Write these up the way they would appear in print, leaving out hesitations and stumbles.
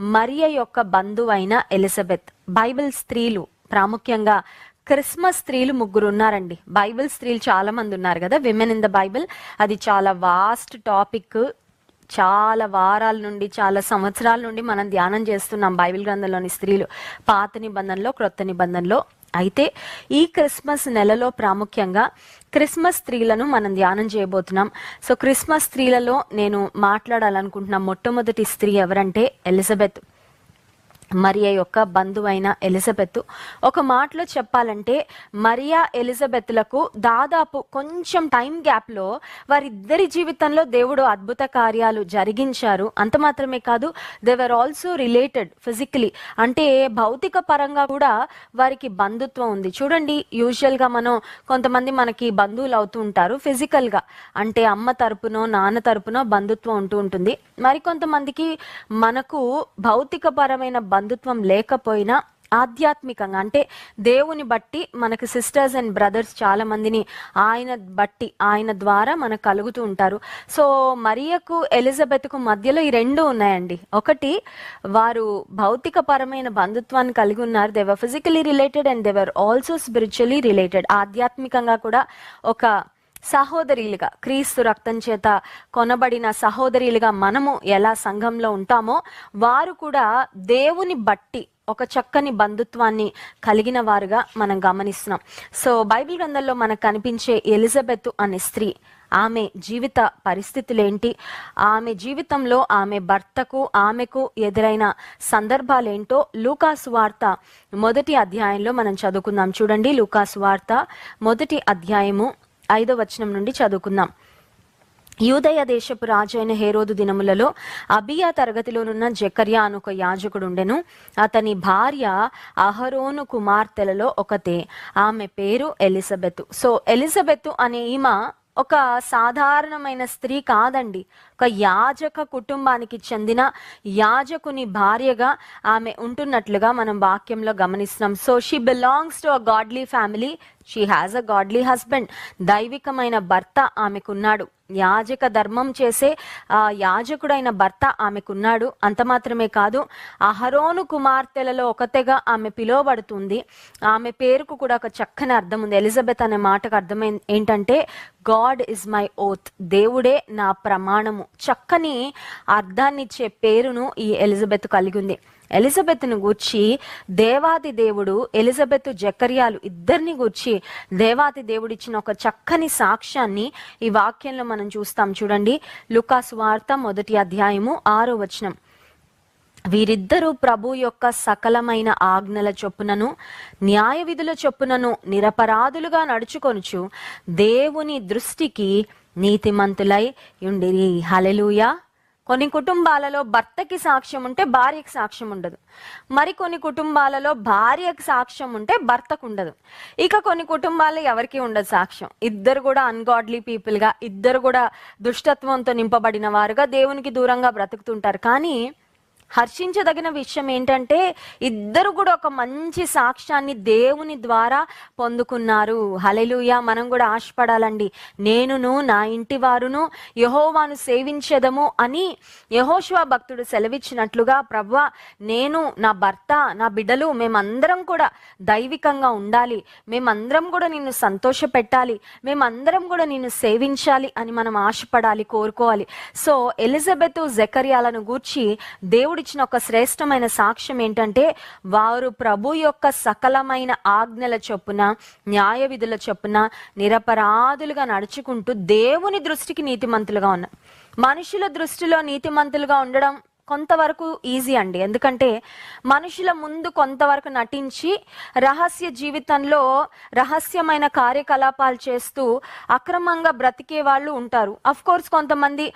మరియ యొక్క బంధువైన Elizabeth. Bible స్త్రీలు, ప్రాముఖ్యంగా క్రిస్మస్ స్త్రీలు ముగ్గురు ఉన్నారండి. బైబిల్ స్త్రీలు చాలా మంది ఉన్నారు కదా, విమెన్ ఇన్ ద బైబిల్. అది చాలా వాస్ట్ టాపిక్. చాలా వారాల నుండి, చాలా సంవత్సరాల నుండి మనం ధ్యానం చేస్తున్నాం బైబిల్ గ్రంథంలోని స్త్రీలు, పాత నిబంధనలో, క్రొత్త నిబంధనలో. అయితే ఈ క్రిస్మస్ నెలలో ప్రాముఖ్యంగా క్రిస్మస్ స్త్రీలను మనం ధ్యానం చేయబోతున్నాం. సో క్రిస్మస్ స్త్రీలలో నేను మాట్లాడాలనుకుంటున్న మొట్టమొదటి స్త్రీ ఎవరంటే ఎలిజబెత్, మరియా యొక్క బంధువైన ఎలిజబెత్. ఒక మాటలో చెప్పాలంటే మరియా ఎలిజబెత్లకు దాదాపు కొంచెం టైం గ్యాప్లో వారిద్దరి జీవితంలో దేవుడు అద్భుత కార్యాలు జరిగించారు. అంత మాత్రమే కాదు, they were also related physically, అంటే భౌతిక పరంగా కూడా వారికి బంధుత్వం ఉంది. చూడండి, యూజువల్గా కొంతమంది మనకి బంధువులు అవుతూ ఉంటారు ఫిజికల్గా, అంటే అమ్మ తరపునో నాన్న తరపునో బంధుత్వం ఉంటూ ఉంటుంది. మరికొంతమందికి మనకు భౌతిక పరమైన బంధుత్వం లేకపోయినా ఆధ్యాత్మికంగా, అంటే దేవుని బట్టి మనకు సిస్టర్స్ అండ్ బ్రదర్స్ చాలా మందిని ఆయన ద్వారా మనకు కలుగుతూ ఉంటారు. సో మరియకు ఎలిజబెత్కు మధ్యలో ఈ రెండు ఉన్నాయండి. ఒకటి, వారు భౌతిక పరమైన బంధుత్వాన్ని కలిగి ఉన్నారు. They were physically related and they were also spiritually related. ఆధ్యాత్మికంగా కూడా ఒక సహోదరులుగా, క్రీస్తు రక్తం చేత కొనబడిన సహోదరులుగా మనము ఎలా సంఘంలో ఉంటామో వారు కూడా దేవుని బట్టి ఒక చక్కని బంధుత్వాన్ని కలిగిన వారుగా మనం గమనిస్తున్నాం. సో బైబిల్ గ్రంథంలో మనకు కనిపించే ఎలిజబెత్ అనే స్త్రీ, ఆమె జీవిత పరిస్థితులేంటి, ఆమె జీవితంలో ఆమె భర్తకు ఆమెకు ఎదురైన సందర్భాలేంటో లూకాసు వార్త 1వ అధ్యాయంలో మనం చదువుకుందాం. చూడండి, లూకాసు వార్త 1వ అధ్యాయము 5వ వచనం నుండి చదువుకుందాం. యూదయ దేశపు రాజు అయిన హేరోదు దినములలో అబియా తరగతిలోనున్న జకర్యా అను ఒక యాజకుడు ఉండెను. అతని భార్య అహరోను కుమార్తెలలో ఒకతే, ఆమె పేరు ఎలిజబెత్. సో ఎలిజబెత్ అనే ఈమె ఒక సాధారణమైన స్త్రీ కాదండి. ఒక యాజక కుటుంబానికి చెందిన యాజకుని భార్యగా ఆమె ఉంటున్నట్లుగా మనం వాక్యంలో గమనిస్తున్నాం. So she belongs to a godly family, she has a godly husband. దైవికమైన భర్త ఆమెకున్నాడు. యాజక ధర్మం చేసే యాజకుడైన భర్త ఆమెకున్నాడు. అంత మాత్రమే కాదు, అహరోను కుమార్తెలలో ఒకతెగా ఆమె పిలువబడుతుంది. ఆమె పేరుకు కూడా ఒక చక్కని అర్థం ఉంది. ఎలిజబెత్ అనే మాటకు అర్థం ఏంటంటే గాడ్ ఇస్ మై ఓత్, దేవుడే నా ప్రమాణము. చక్కని అర్థాన్ని ఇచ్చే పేరును ఈ ఎలిజబెత్ కలిగి ఉంది. ఎలిజబెత్ను గూర్చి దేవాది దేవుడు ఎలిజబెత్ జకర్యాలు ఇద్దరిని గూర్చి దేవాది దేవుడు ఇచ్చిన ఒక చక్కని సాక్ష్యాన్ని ఈ వాక్యంలో మనం చూస్తాం. చూడండి, లూకాసు వార్త 1వ అధ్యాయము 6వ వచనం. వీరిద్దరూ ప్రభు యొక్క సకలమైన ఆజ్ఞల చొప్పునను న్యాయ విధుల చొప్పునను నిరపరాధులుగా నడుచుకొనుచు దేవుని దృష్టికి నీతిమంతులై ఉండిరి. హల్లెలూయా. కొన్ని కుటుంబాలలో భర్తకి సాక్ష్యం ఉంటే భార్యకి సాక్ష్యం ఉండదు. మరికొన్ని కుటుంబాలలో భార్యకి సాక్ష్యం ఉంటే భర్తకు ఉండదు. ఇక కొన్ని కుటుంబాల్లో ఎవరికి ఉండదు సాక్ష్యం. ఇద్దరు కూడా అన్గాడ్లీ పీపుల్గా, ఇద్దరు కూడా దుష్టత్వంతో నింపబడిన వారుగా దేవునికి దూరంగా బ్రతుకుతుంటారు. కానీ హర్షించదగిన విషయం ఏంటంటే ఇద్దరు కూడా ఒక మంచి సాక్ష్యాన్ని దేవుని ద్వారా పొందుకున్నారు. హల్లెలూయా. మనం కూడా ఆశపడాలండి. నేనును నా ఇంటి వారును యెహోవాను సేవించెదము అని యెహోషువ భక్తుడు సెలవిచ్చినట్లుగా, ప్రభువా నేను, నా భర్త, నా బిడ్డలు మేమందరం కూడా దైవికంగా ఉండాలి, మేమందరం కూడా నిన్ను సంతోష పెట్టాలి, మేమందరం కూడా నిన్ను సేవించాలి అని మనం ఆశపడాలి, కోరుకోవాలి. సో ఎలిజబెత్ జకర్యాలను గూర్చి దేవుడు ఇచ్చిన ఒక శ్రేష్టమైన సాక్ష్యం ఏంటంటే వారు ప్రభు యొక్క సకలమైన ఆజ్ఞల చొప్పున న్యాయ విధుల చొప్పున నిరపరాధులుగా నడుచుకుంటూ దేవుని దృష్టికి నీతిమంతులుగా ఉన్నారు. మనుషుల దృష్టిలో నీతిమంతులుగా ఉండడం కొంతవరకు ఈజీ అండి. ఎందుకంటే మనుషుల ముందు కొంతవరకు నటించి రహస్య జీవితంలో రహస్యమైన కార్యకలాపాలు చేస్తూ అక్రమంగా బ్రతికే వాళ్ళు ఉంటారు. అఫ్ కోర్స్ కొంతమంది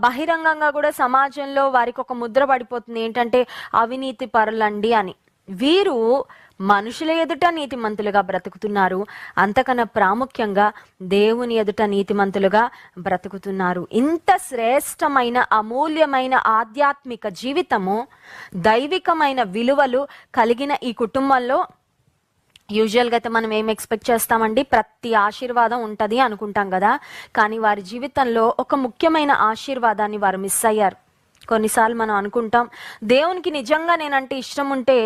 బహిరంగంగా కూడా సమాజంలో వారికి ఒక ముద్ర పడిపోతుంది, ఏంటంటే అవినీతి పరులండి అని. వీరు మనుషుల ఎదుట నీతిమంతులుగా బ్రతుకుతున్నారు, అంతకన్నా ప్రాముఖ్యంగా దేవుని ఎదుట నీతిమంతులుగా బ్రతుకుతున్నారు. ఇంత శ్రేష్టమైన అమూల్యమైన ఆధ్యాత్మిక జీవితము, దైవికమైన విలువలు కలిగిన ఈ కుటుంబంలో యూజువల్గా అయితే మనం ఏం ఎక్స్పెక్ట్ చేస్తామండి, ప్రతి ఆశీర్వాదం ఉంటుంది అనుకుంటాం కదా. కానీ వారి జీవితంలో ఒక ముఖ్యమైన ఆశీర్వాదాన్ని వారు మిస్ అయ్యారు. కొన్నిసార్లు మనం అనుకుంటాం, దేవునికి నిజంగా నేనంటే ఇష్టం ఉంటే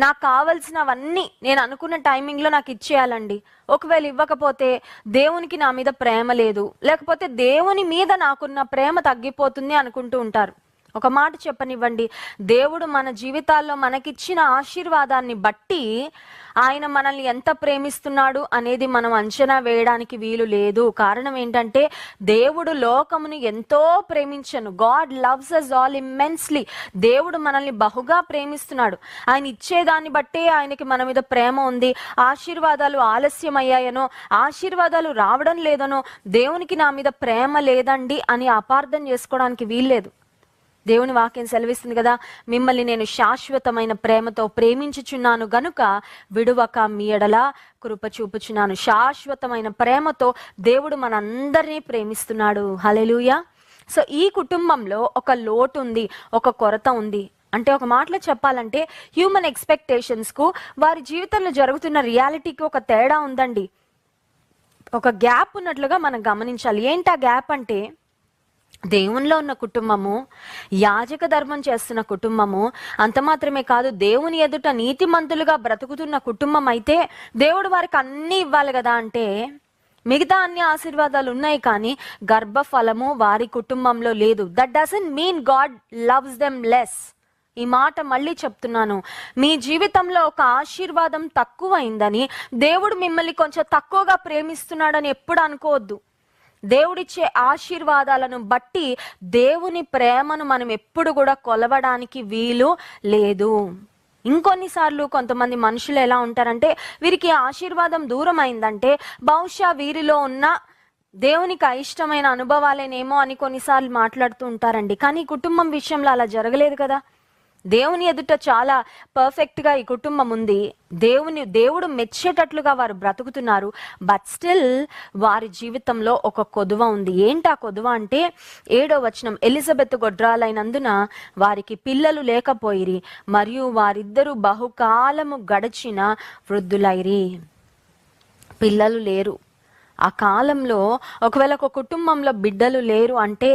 నాకు కావలసినవన్నీ నేను అనుకున్న టైమింగ్లో నాకు ఇచ్చేయాలండి. ఒకవేళ ఇవ్వకపోతే దేవునికి నా మీద ప్రేమ లేదు, లేకపోతే దేవుని మీద నాకున్న ప్రేమ తగ్గిపోతుంది అనుకుంటూ ఉంటారు. ఒక మాట చెప్పనివ్వండి, దేవుడు మన జీవితాల్లో మనకిచ్చిన ఆశీర్వాదాన్ని బట్టి ఆయన మనల్ని ఎంత ప్రేమిస్తున్నాడు అనేది మనం అంచనా వేయడానికి వీలు లేదు. కారణం ఏంటంటే దేవుడు లోకమును ఎంతో ప్రేమించను. God loves us all immensely. దేవుడు మనల్ని బహుగా ప్రేమిస్తున్నాడు. ఆయన ఇచ్చేదాన్ని బట్టే ఆయనకి మన మీద ప్రేమ ఉంది. ఆశీర్వాదాలు ఆలస్యం అయ్యాయనో, ఆశీర్వాదాలు రావడం లేదనో దేవునికి నా మీద ప్రేమ లేదండి అని అపార్థం చేసుకోవడానికి వీల్లేదు. దేవుని వాక్యం సెలవిస్తుంది కదా, మిమ్మల్ని నేను శాశ్వతమైన ప్రేమతో ప్రేమించుచున్నాను గనుక విడువక మీ ఎడల కృప చూపుచున్నాను. శాశ్వతమైన ప్రేమతో దేవుడు మనందరినీ ప్రేమిస్తున్నాడు. హల్లెలూయా. సో ఈ కుటుంబంలో ఒక లోటు ఉంది, ఒక కొరత ఉంది. అంటే ఒక మాటలో చెప్పాలంటే హ్యూమన్ ఎక్స్పెక్టేషన్స్కు వారి జీవితంలో జరుగుతున్న రియాలిటీకి ఒక తేడా ఉందండి. ఒక గ్యాప్ ఉన్నట్లుగా మనం గమనించాలి. ఏంటి ఆ గ్యాప్ అంటే, దేవునిలో ఉన్న కుటుంబము, యాజక ధర్మం చేస్తున్న కుటుంబము, అంత మాత్రమే కాదు దేవుని ఎదుట నీతిమంతులుగా బ్రతుకుతున్న కుటుంబం అయితే దేవుడు వారికి అన్నీ ఇవ్వాలి కదా. అంటే మిగతా అన్ని ఆశీర్వాదాలు ఉన్నాయి కానీ గర్భఫలము వారి కుటుంబంలో లేదు. That doesn't mean God loves them less. ఈ మాట మళ్ళీ చెప్తున్నాను, మీ జీవితంలో ఒక ఆశీర్వాదం తక్కువైందని దేవుడు మిమ్మల్ని కొంచెం తక్కువగా ప్రేమిస్తున్నాడని ఎప్పుడు అనుకోవద్దు. దేవుడిచ్చే ఆశీర్వాదాలను బట్టి దేవుని ప్రేమను మనం ఎప్పుడు కూడా కొలవడానికి వీలు లేదు. ఇంకొన్నిసార్లు కొంతమంది మనుషులు ఎలా ఉంటారంటే, వీరికి ఆశీర్వాదం దూరం అయిందంటే బహుశా వీరిలో ఉన్న దేవునికి అయిష్టమైన అనుభవాలేనేమో అని కొన్నిసార్లు మాట్లాడుతూ ఉంటారండి. కానీ కుటుంబం విషయంలో అలా జరగలేదు కదా. దేవుని ఎదుట చాలా పర్ఫెక్ట్గా ఈ కుటుంబం ఉంది. దేవుడు మెచ్చేటట్లుగా వారు బ్రతుకుతున్నారు. బట్ స్టిల్ వారి జీవితంలో ఒక కొదువ ఉంది. ఏంటి ఆ కొదువ అంటే 7వ వచనం, ఎలిజబెత్ గొడ్రాలైనందున వారికి పిల్లలు లేకపోయిరి, మరియు వారిద్దరూ బహుకాలము గడిచిన వృద్ధులైరి. పిల్లలు లేరు. ఆ కాలంలో ఒకవేళ ఒక కుటుంబంలో బిడ్డలు లేరు అంటే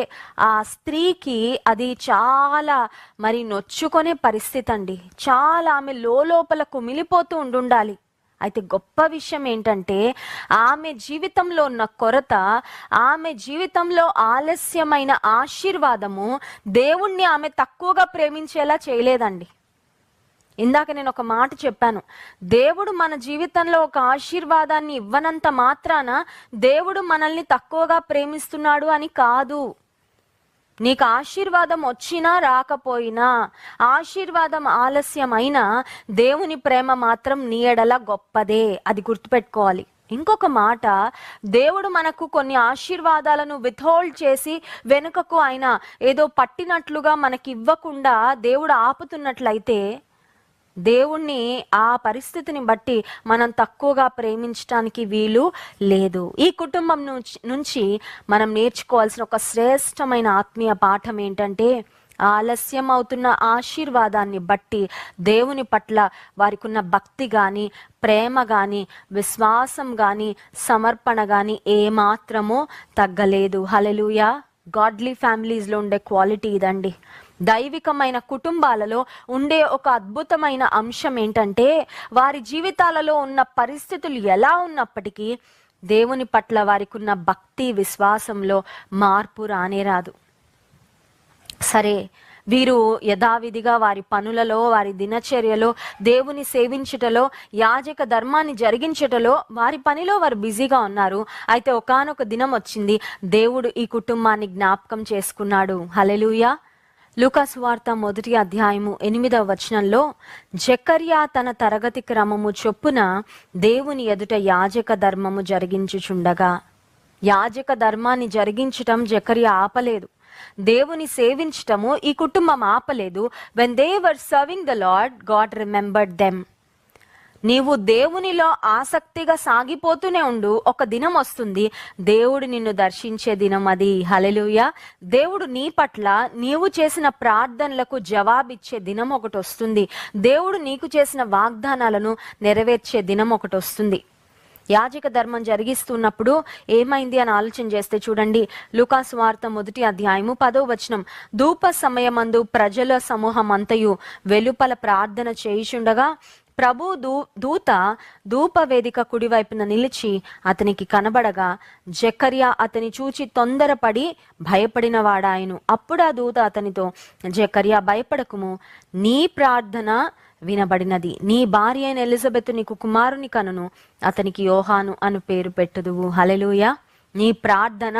ఆ స్త్రీకి అది చాలా మరి నొచ్చుకునే పరిస్థితి అండి. చాలా ఆమె లోపల కుమిలిపోతూ ఉండాలి. అయితే గొప్ప విషయం ఏంటంటే ఆమె జీవితంలో ఉన్న కొరత, ఆమె జీవితంలో ఆలస్యమైన ఆశీర్వాదము దేవుణ్ణి ఆమె తక్కువగా ప్రేమించేలా చేయలేదండి. ఇందాక నేను ఒక మాట చెప్పాను, దేవుడు మన జీవితంలో ఒక ఆశీర్వాదాన్ని ఇవ్వనంత మాత్రాన దేవుడు మనల్ని తక్కువగా ప్రేమిస్తున్నాడు అని కాదు. నీకు ఆశీర్వాదం వచ్చినా రాకపోయినా, ఆశీర్వాదం ఆలస్యమైనా దేవుని ప్రేమ మాత్రం నీ ఎడల గొప్పదే. అది గుర్తుపెట్టుకోవాలి. ఇంకొక మాట, దేవుడు మనకు కొన్ని ఆశీర్వాదాలను విత్హోల్డ్ చేసి వెనుకకు ఆయన ఏదో పట్టినట్లుగా మనకి ఇవ్వకుండా దేవుడు ఆపుతున్నట్లయితే దేవుణ్ణి ఆ పరిస్థితిని బట్టి మనం తక్కువగా ప్రేమించడానికి వీలు లేదు. ఈ కుటుంబం నుంచి మనం నేర్చుకోవాల్సిన ఒక శ్రేష్టమైన ఆత్మీయ పాఠం ఏంటంటే, ఆలస్యం అవుతున్న ఆశీర్వాదాన్ని బట్టి దేవుని పట్ల వారికి ఉన్న భక్తి కానీ, ప్రేమ కానీ, విశ్వాసం కానీ, సమర్పణ కానీ ఏమాత్రమూ తగ్గలేదు. హల్లెలూయా. గాడ్లీ ఫ్యామిలీస్లో ఉండే క్వాలిటీ ఇదండి. దైవికమైన కుటుంబాలలో ఉండే ఒక అద్భుతమైన అంశం ఏంటంటే, వారి జీవితాలలో ఉన్న పరిస్థితులు ఎలా ఉన్నప్పటికీ దేవుని పట్ల వారికి ఉన్న భక్తి, విశ్వాసంలో మార్పు రానే రాదు. సరే, వీరు యథావిధిగా వారి పనులలో, వారి దినచర్యలో, దేవుని సేవించుటలో, యాజక ధర్మాన్ని జరిగించుటలో వారి పనిలో వారు బిజీగా ఉన్నారు. అయితే ఒకానొక దినం వచ్చింది, దేవుడు ఈ కుటుంబాన్ని జ్ఞాపకం చేసుకున్నాడు. హల్లెలూయా. లూకా సువార్త 1వ అధ్యాయము 8వ వచనంలో, జకర్యా తన తరగతి క్రమము చొప్పున దేవుని ఎదుట యాజక ధర్మము జరిగించుచుండగా, యాజక ధర్మాన్ని జరిగించటం జకర్యా ఆపలేదు. దేవుని సేవించటము ఈ కుటుంబం ఆపలేదు. when they were serving the Lord, God remembered them. నీవు దేవునిలో ఆసక్తిగా సాగిపోతూనే ఉండు, ఒక దినం వస్తుంది దేవుడు నిన్ను దర్శించే దినం అది. హల్లెలూయా. దేవుడు నీ పట్ల నీవు చేసిన ప్రార్థనలకు జవాబిచ్చే దినం ఒకటి వస్తుంది. దేవుడు నీకు చేసిన వాగ్దానాలను నెరవేర్చే దినం ఒకటి వస్తుంది. యాజక ధర్మం జరిగిస్తున్నప్పుడు ఏమైంది అని ఆలోచన చేస్తే చూడండి, లూకాసు వార్త 1వ అధ్యాయము 10వ వచనం. ధూప సమయమందు ప్రజల సమూహం అంతయు వెలుపల ప్రార్థన చేయుచుండగా ప్రభు దూత ధూప వేదిక కుడివైపున నిలిచి అతనికి కనబడగా జకర్యా అతని చూచి తొందరపడి భయపడిన వాడాయను. అప్పుడు ఆ దూత అతనితో, జకర్యా భయపడకుము, నీ ప్రార్థన వినబడినది, నీ భార్య అయిన ఎలిజబెత్ నీకు కుమారుని కనును, అతనికి యోహాను అను పేరు పెట్టుదువు. హల్లెలూయా. నీ ప్రార్థన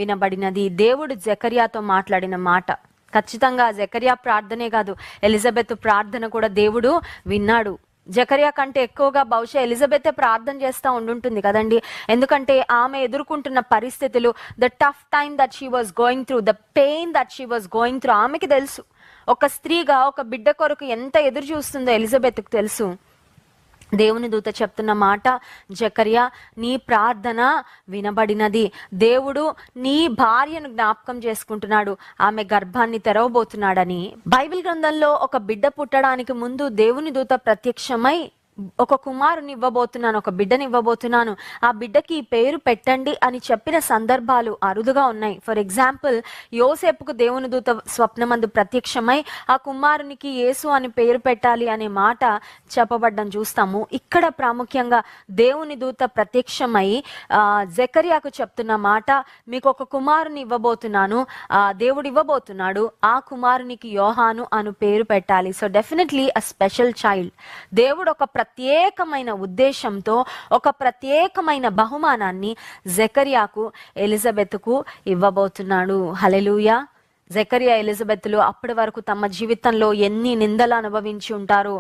వినబడినది. దేవుడు జకర్యాతో మాట్లాడిన మాట. ఖచ్చితంగా జకర్యా ప్రార్థనే కాదు, ఎలిజబెత్ ప్రార్థన కూడా దేవుడు విన్నాడు. జకర్యా కంటే ఎక్కువగా బహుశా ఎలిజబెతే ప్రార్థన చేస్తూ ఉండుంటుంది కదండి. ఎందుకంటే ఆమె ఎదుర్కొంటున్న పరిస్థితులు, the tough time that she was going through, the pain that she was going through ఆమెకి తెలుసు. ఒక స్త్రీగా ఒక బిడ్డ కొరకు ఎంత ఎదురు చూస్తుందో ఎలిజబెత్కు తెలుసు. దేవుని దూత చెప్తున్న మాట, జకర్యా నీ ప్రార్థన వినబడినది. దేవుడు నీ భార్యను జ్ఞాపకం చేసుకుంటున్నాడు, ఆమె గర్భాన్ని తెరవబోతున్నాడని. బైబిల్ గ్రంథంలో ఒక బిడ్డ పుట్టడానికి ముందు దేవుని దూత ప్రత్యక్షమై ఒక కుమారుని ఇవ్వబోతున్నాను, ఒక బిడ్డని ఇవ్వబోతున్నాను, ఆ బిడ్డకి ఈ పేరు పెట్టండి అని చెప్పిన సందర్భాలు అరుదుగా ఉన్నాయి. ఫర్ ఎగ్జాంపుల్, యోసేపుకు దేవుని దూత స్వప్నమందు ప్రత్యక్షమై ఆ కుమారునికి యేసు అని పేరు పెట్టాలి అనే మాట చెప్పబడ్డం చూస్తాము. ఇక్కడ ప్రాముఖ్యంగా దేవుని దూత ప్రత్యక్షమై జకర్యాకు చెప్తున్న మాట, మీకు ఒక కుమారుని ఇవ్వబోతున్నాను, దేవుడు ఇవ్వబోతున్నాడు, ఆ కుమారునికి యోహాను అను పేరు పెట్టాలి. So definitely a special child. దేవుడు ఒక ప్రత్యేకమైన ఉద్దేశంతో ఒక ప్రత్యేకమైన బహుమానాన్ని జకర్యాకు ఎలిజబెత్కు ఇవ్వబోతున్నాడు. హల్లెలూయా. జకర్యా ఎలిజబెత్లు అప్పటి వరకు తమ జీవితంలో ఎన్ని నిందలు అనుభవించి ఉంటారో,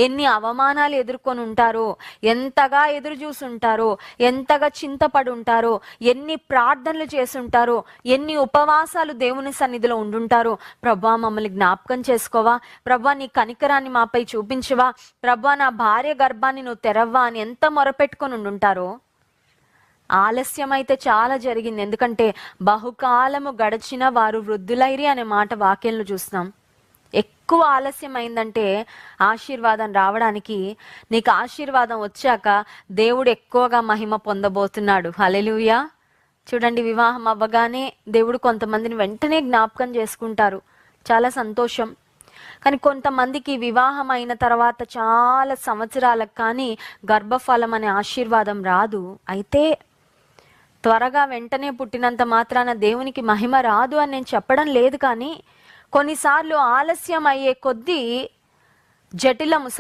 ఎన్ని అవమానాలు ఎదుర్కొని ఉంటారో, ఎంతగా ఎదురు చూసుంటారో, ఎంతగా చింతపడి ఉంటారో, ఎన్ని ప్రార్థనలు చేసుంటారో, ఎన్ని ఉపవాసాలు దేవుని సన్నిధిలో ఉండుంటారో. ప్రభా మమ్మల్ని జ్ఞాపకం చేసుకోవా, ప్రభా నీ కనికరాన్ని మాపై చూపించవా, ప్రభా నా భార్య గర్భాన్ని నువ్వు తెరవ్వా అని ఎంత మొరపెట్టుకొని ఉండుంటారో. ఆలస్యం అయితే చాలా జరిగింది, ఎందుకంటే బహుకాలము గడిచిన వారు వృద్ధులైరి అనే మాట వాక్యంలో చూస్తున్నాం. ఎక్కువ ఆలస్యం అయిందంటే ఆశీర్వాదం రావడానికి, నీకు ఆశీర్వాదం వచ్చాక దేవుడు ఎక్కువగా మహిమ పొందబోతున్నాడు. హల్లెలూయా. చూడండి, వివాహం అవ్వగానే దేవుడు కొంతమందిని వెంటనే జ్ఞాపకం చేసుకుంటారు, చాలా సంతోషం. కానీ కొంతమందికి వివాహం అయిన తర్వాత చాలా సంవత్సరాలకు కానీ గర్భఫలం అనే ఆశీర్వాదం రాదు. అయితే త్వరగా వెంటనే పుట్టినంత మాత్రాన దేవునికి మహిమ రాదు అని నేను చెప్పడం లేదు, కానీ కొన్నిసార్లు ఆలస్యం అయ్యే కొద్దీ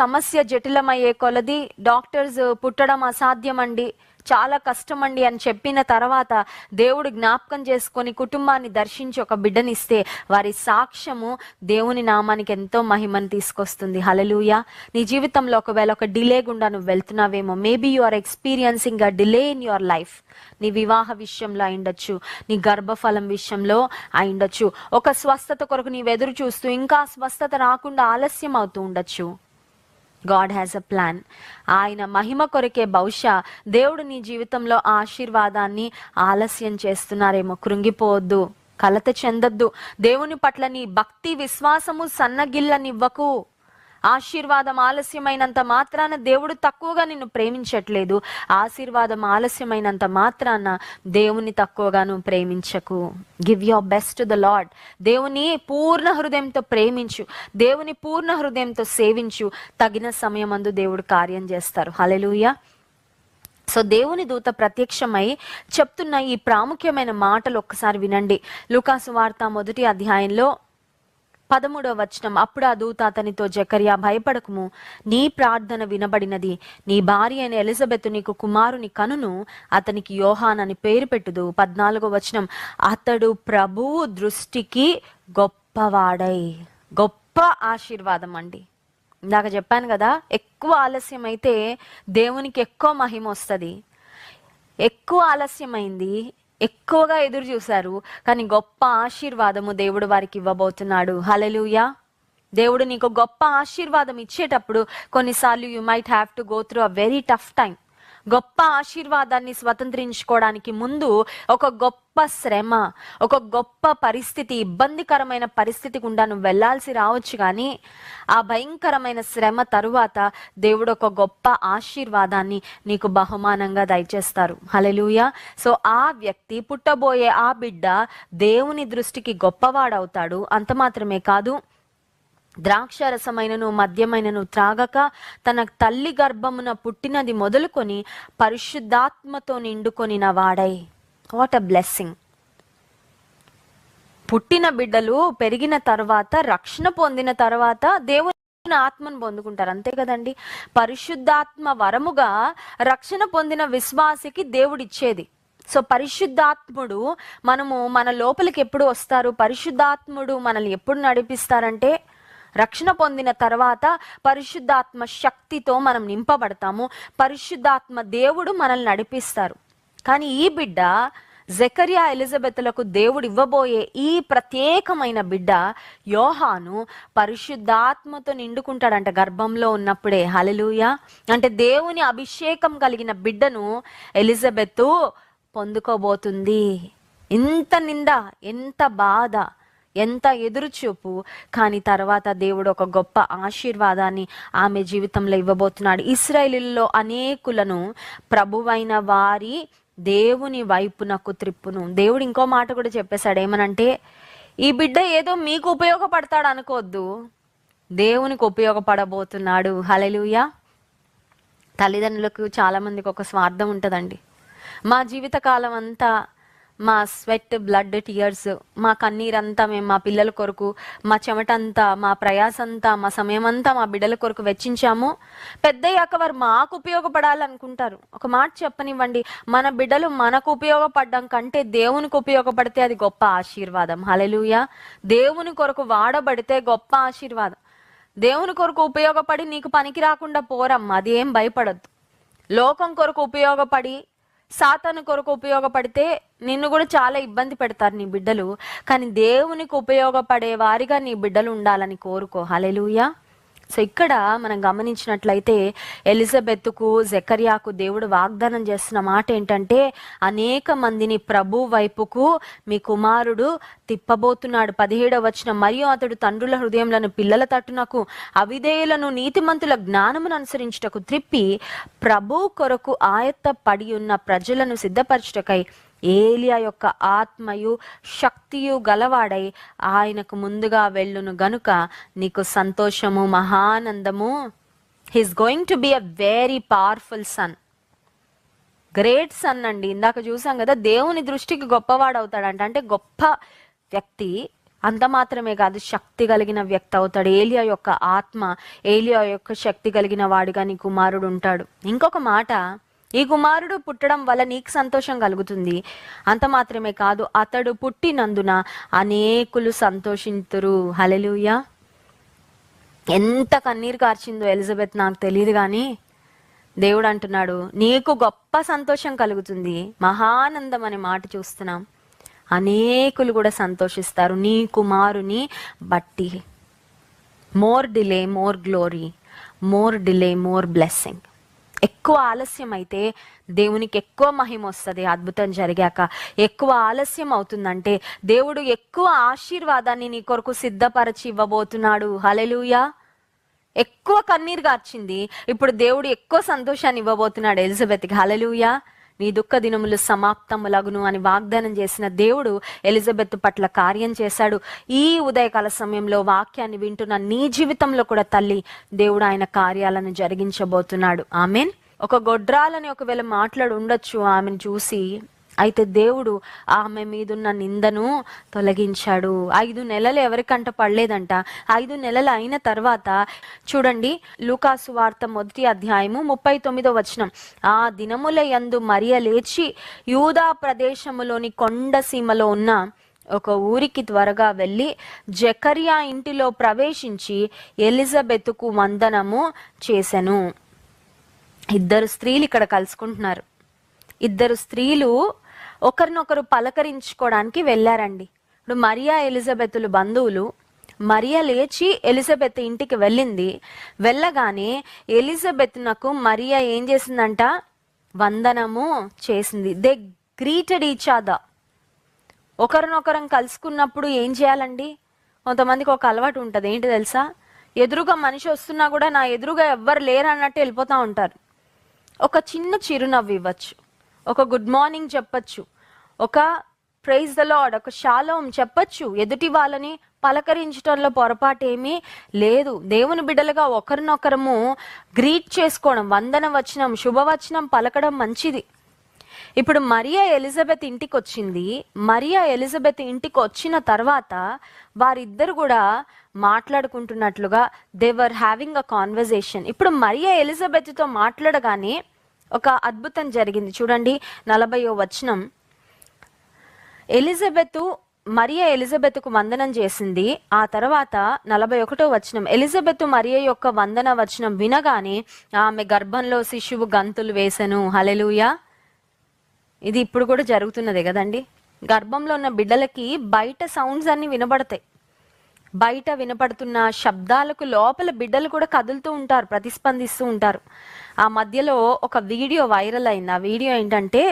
సమస్య జటిలమయ్యే కొలది డాక్టర్స్ పుట్టడం అసాధ్యమండి, చాలా కష్టమండి అని చెప్పిన తర్వాత దేవుడు జ్ఞాపకం చేసుకొని కుటుంబాన్ని దర్శించి ఒక బిడ్డనిస్తే వారి సాక్ష్యము దేవుని నామానికి ఎంతో మహిమను తీసుకొస్తుంది. హల్లెలూయా. నీ జీవితంలో ఒకవేళ ఒక డిలే గుండా నువ్వు వెళ్తున్నావేమో, maybe you are experiencing a delay in your life. నీ వివాహ విషయంలో అయిండొచ్చు, నీ గర్భఫలం విషయంలో అయిండొచ్చు, ఒక స్వస్థత కొరకు నీవు ఎదురు చూస్తూ ఇంకా స్వస్థత రాకుండా ఆలస్యం అవుతూ ఉండొచ్చు. God has a plan. ఆయన మహిమ కొరకే బహుశా దేవుడు నీ జీవితంలో ఆశీర్వాదాన్ని ఆలస్యం చేస్తున్నారేమో. కృంగిపోవద్దు, కలత చెందొద్దు. దేవుని పట్ల నీ భక్తి విశ్వాసము సన్నగిల్లనివ్వకు. ఆశీర్వాదం ఆలస్యమైనంత మాత్రాన దేవుడు తక్కువగా నిన్ను ప్రేమించట్లేదు, ఆశీర్వాదం ఆలస్యమైనంత మాత్రాన దేవుని తక్కువగా నువ్వు ప్రేమించకు. Give your best to the Lord. దేవుని పూర్ణ హృదయంతో ప్రేమించు, దేవుని పూర్ణ హృదయంతో సేవించు. తగిన సమయమందు దేవుడు కార్యం చేస్తారు. హల్లెలూయా. సో దేవుని దూత ప్రత్యక్షమై చెప్తున్న ఈ ప్రాముఖ్యమైన మాటలు ఒక్కసారి వినండి. లూకాసు వార్త 1వ అధ్యాయంలో 13వ వచనం. అప్పుడు ఆ దూత అతనితో, జకర్యా భయపడకుము, నీ ప్రార్థన వినబడినది, నీ భార్య అయిన ఎలిజబెత్ నీకు కుమారుని కనును, అతనికి యోహాన్ అని పేరు పెట్టుదు. 14వ వచనం. అతడు ప్రభువు దృష్టికి గొప్పవాడై. గొప్ప ఆశీర్వాదం అండి. ఇందాక చెప్పాను కదా, ఎక్కువ ఆలస్యం అయితే దేవునికి ఎక్కువ మహిమ వస్తుంది. ఎక్కువ ఆలస్యమైంది, ఎక్కువగా ఎదురు చూశారు, కానీ గొప్ప ఆశీర్వాదము దేవుడు వారికి ఇవ్వబోతున్నాడు. హల్లెలూయా. దేవుడు నీకు గొప్ప ఆశీర్వాదం ఇచ్చేటప్పుడు కొన్నిసార్లు you might have to go through a very tough time. గొప్ప ఆశీర్వాదాన్ని స్వతంత్రించుకోవడానికి ముందు ఒక గొప్ప శ్రమ, ఒక గొప్ప పరిస్థితి, ఇబ్బందికరమైన పరిస్థితి గుండా నువ్వు వెళ్లాల్సి రావచ్చు. కానీ ఆ భయంకరమైన శ్రమ తరువాత దేవుడు ఒక గొప్ప ఆశీర్వాదాన్ని నీకు బహుమానంగా దయచేస్తారు. హల్లెలూయా. సో ఆ వ్యక్తి, పుట్టబోయే ఆ బిడ్డ దేవుని దృష్టికి గొప్పవాడవుతాడు. అంత మాత్రమే కాదు, ద్రాక్షరసమైనను మద్యమైనను త్రాగక తన తల్లి గర్భమున పుట్టినది మొదలుకొని పరిశుద్ధాత్మతో నిండుకొనిన వాడై. What a blessing. పుట్టిన బిడ్డలు పెరిగిన తర్వాత, రక్షణ పొందిన తర్వాత దేవుని ఆత్మను పొందుకుంటారు, అంతే కదండి. పరిశుద్ధాత్మ వరముగా రక్షణ పొందిన విశ్వాసికి దేవుడిచ్చేది. సో పరిశుద్ధాత్ముడు మన లోపలికి ఎప్పుడు వస్తారు, పరిశుద్ధాత్ముడు మనల్ని ఎప్పుడు నడిపిస్తారంటే రక్షణ పొందిన తర్వాత పరిశుద్ధాత్మ శక్తితో మనం నింపబడతాము. పరిశుద్ధాత్మ దేవుడు మనల్ని నడిపిస్తారు. కానీ ఈ బిడ్డ జకరియా ఎలిజబెత్లకు దేవుడు ఇవ్వబోయే ఈ ప్రత్యేకమైన బిడ్డ యోహాను పరిశుద్ధాత్మతో నిండుకుంటాడంట గర్భంలో ఉన్నప్పుడే. హల్లెలూయా. అంటే దేవుని అభిషేకం కలిగిన బిడ్డను ఎలిజబెత్ పొందుకోబోతుంది. ఇంత నింద, ఎంత బాధ, ఎంత ఎదురుచూపు, కానీ తర్వాత దేవుడు ఒక గొప్ప ఆశీర్వాదాన్ని ఆమె జీవితంలో ఇవ్వబోతున్నాడు. ఇశ్రాయేలులో అనేకులను ప్రభువైన వారి దేవుని వైపునకు త్రిప్పును. దేవుడు ఇంకో మాట కూడా చెప్పేశాడు, ఏమనంటే ఈ బిడ్డ ఏదో మీకు ఉపయోగపడతాడు అనుకోవద్దు, దేవునికి ఉపయోగపడబోతున్నాడు. హల్లెలూయా. తల్లిదండ్రులకు చాలా మందికి ఒక స్వార్థం ఉంటుందండి. మా జీవితకాలం అంతా మా స్వెట్, బ్లడ్, టీయర్స్, మా కన్నీరంతా మేము మా పిల్లల కొరకు, మా చెమటంతా, మా ప్రయాసంతా, మా సమయం అంతా మా బిడ్డల కొరకు వెచ్చించాము. పెద్దయ్యాక వారు మాకు ఉపయోగపడాలనుకుంటారు. ఒక మాట చెప్పనివ్వండి, మన బిడ్డలు మనకు ఉపయోగపడడం కంటే దేవునికి ఉపయోగపడితే అది గొప్ప ఆశీర్వాదం. హల్లెలూయా. దేవుని కొరకు వాడబడితే గొప్ప ఆశీర్వాదం. దేవుని కొరకు ఉపయోగపడి నీకు పనికి రాకుండా పోరమ్మా, అది ఏం భయపడద్దు. లోకం కొరకు ఉపయోగపడి, సాతాను కొరకు ఉపయోగపడితే నిన్ను కూడా చాలా ఇబ్బంది పెడతారు నీ బిడ్డలు. కానీ దేవునికి ఉపయోగపడే వారిగా నీ బిడ్డలు ఉండాలని కోరుకో. హల్లెలూయా. సో ఇక్కడ మనం గమనించినట్లయితే ఎలిజబెత్కు, జకర్యాకు దేవుడు వాగ్దానం చేస్తున్న మాట ఏంటంటే, అనేక మందిని ప్రభు వైపుకు మీ కుమారుడు తిప్పబోతున్నాడు. 17వ వచనం, మరియు అతడు తండ్రుల హృదయములను పిల్లల తట్టునకు, అవిధేయులను నీతిమంతుల జ్ఞానమును అనుసరించుటకు త్రిప్పి ప్రభు కొరకు ఆయత్త పడి ఉన్న ప్రజలను సిద్ధపరచుటకై ఏలియా యొక్క ఆత్మయు శక్తియు గలవాడై ఆయనకు ముందుగా వెళ్ళును గనుక నీకు సంతోషము, మహానందము. He's going to be a very powerful son, great son అండి. ఇందాక చూసాం కదా, దేవుని దృష్టికి గొప్పవాడు అవుతాడంట. అంటే గొప్ప వ్యక్తి, అంత మాత్రమే కాదు, శక్తి కలిగిన వ్యక్తి అవుతాడు. ఏలియా యొక్క ఆత్మ, ఏలియా యొక్క శక్తి కలిగిన వాడిగా నీ కుమారుడు ఉంటాడు. ఇంకొక మాట, ఈ కుమారుడు పుట్టడం వల్ల నీకు సంతోషం కలుగుతుంది. అంత మాత్రమే కాదు, అతడు పుట్టినందున అనేకులు సంతోషింతురు. హల్లెలూయా. ఎంత కన్నీరు కార్చిందో ఎలిజబెత్ నాకు తెలియదు, కానీ దేవుడు అంటున్నాడు నీకు గొప్ప సంతోషం కలుగుతుంది, మహానందం అనే మాట చూస్తున్నాం. అనేకులు కూడా సంతోషిస్తారు నీ కుమారుని బట్టి. More delay more glory, more delay more blessing. ఎక్కువ ఆలస్యం అయితే దేవునికి ఎక్కువ మహిమ వస్తుంది. అద్భుతం జరిగాక ఎక్కువ ఆలస్యం అవుతుందంటే దేవుడు ఎక్కువ ఆశీర్వాదాన్ని నీ కొరకు సిద్ధపరచి ఇవ్వబోతున్నాడు. హల్లెలూయా. ఎక్కువ కన్నీరు గార్చింది, ఇప్పుడు దేవుడు ఎక్కువ సంతోషాన్ని ఇవ్వబోతున్నాడు ఎలిజబెత్కి. హల్లెలూయా. నీ దుఃఖ దినములు సమాప్తములగును అని వాగ్దానం చేసిన దేవుడు ఎలిజబెత్ పట్ల కార్యం చేశాడు. ఈ ఉదయకాల సమయంలో వాక్యాన్ని వింటున్న నీ జీవితంలో కూడా తల్లి, దేవుడు ఆయన కార్యాలను జరిగించబోతున్నాడు. ఆమెన్. ఒక గొడ్రాలని ఒకవేళ మాట్లాడి ఉండొచ్చు ఆమెను చూసి, అయితే దేవుడు ఆమె మీదున్న నిందను తొలగించాడు. 5 నెలలు ఎవరికంట పడలేదంట. 5 నెలలు అయిన తర్వాత చూడండి, లూకాసు వార్త 1వ అధ్యాయము 39వ వచనం, ఆ దినముల యందు మరియ లేచి యూదా ప్రదేశములోని కొండ సీమలో ఉన్న ఒక ఊరికి త్వరగా వెళ్ళి జకర్యా ఇంటిలో ప్రవేశించి ఎలిజబెతుకు వందనము చేసెను. 2 స్త్రీలు ఇక్కడ కలుసుకుంటున్నారు. 2 స్త్రీలు ఒకరినొకరు పలకరించుకోవడానికి వెళ్ళారండి. ఇప్పుడు మరియా ఎలిజబెతులు బంధువులు. మరియా లేచి ఎలిజబెత్ ఇంటికి వెళ్ళింది. వెళ్ళగానే ఎలిజబెత్నకు మరియా ఏం చేసిందంట, వందనము చేసింది. They greeted each other. ఒకరినొకరం కలుసుకున్నప్పుడు ఏం చేయాలండి? కొంతమందికి ఒక అలవాటు ఉంటుంది, ఏంటి తెలుసా? ఎదురుగా మనిషి వస్తున్నా కూడా నా ఎదురుగా ఎవ్వరు లేరు అన్నట్టు వెళ్ళిపోతూ ఉంటారు. ఒక చిన్న చిరునవ్వు ఇవ్వచ్చు, ఒక గుడ్ మార్నింగ్ చెప్పచ్చు, ఒక ప్రైజ్ ద లార్డ్, ఒక షాలోమ్ చెప్పచ్చు. ఎదుటి వాళ్ళని పలకరించడంలో పొరపాటు ఏమీ లేదు. దేవుని బిడ్డలుగా ఒకరినొకరము గ్రీట్ చేసుకోవడం, వందన వచనం, శుభవచనం పలకడం మంచిది. ఇప్పుడు మరియా ఎలిజబెత్ ఇంటికి వచ్చింది. మరియా ఎలిజబెత్ ఇంటికి వచ్చిన తర్వాత వారిద్దరు కూడా మాట్లాడుకుంటున్నట్లుగా they were having a conversation. ఇప్పుడు మరియా ఎలిజబెత్తో మాట్లాడగానే ఒక అద్భుతం జరిగింది. చూడండి 40వ వచనం. మరియా ఎలిజబెత్కు వందనం చేసింది. ఆ తర్వాత 41వ వచనం, ఎలిజబెత్ మరియా యొక్క వందన వచనం వినగానే ఆమె గర్భంలో శిశువు గంతులు వేసెను. హల్లెలూయా. ఇది ఇప్పుడు కూడా జరుగుతున్నదే కదండి. గర్భంలో ఉన్న బిడ్డలకి బయట సౌండ్స్ అన్ని వినబడతాయి. బయట వినపడుతున్న శబ్దాలకు లోపల బిడ్డలు కూడా కదులుతూ ఉంటారు, ప్రతిస్పందిస్తూ ఉంటారు. ఆ మధ్యలో ఒక వీడియో వైరల్ అయింది. ఆ వీడియో ఏంటంటే,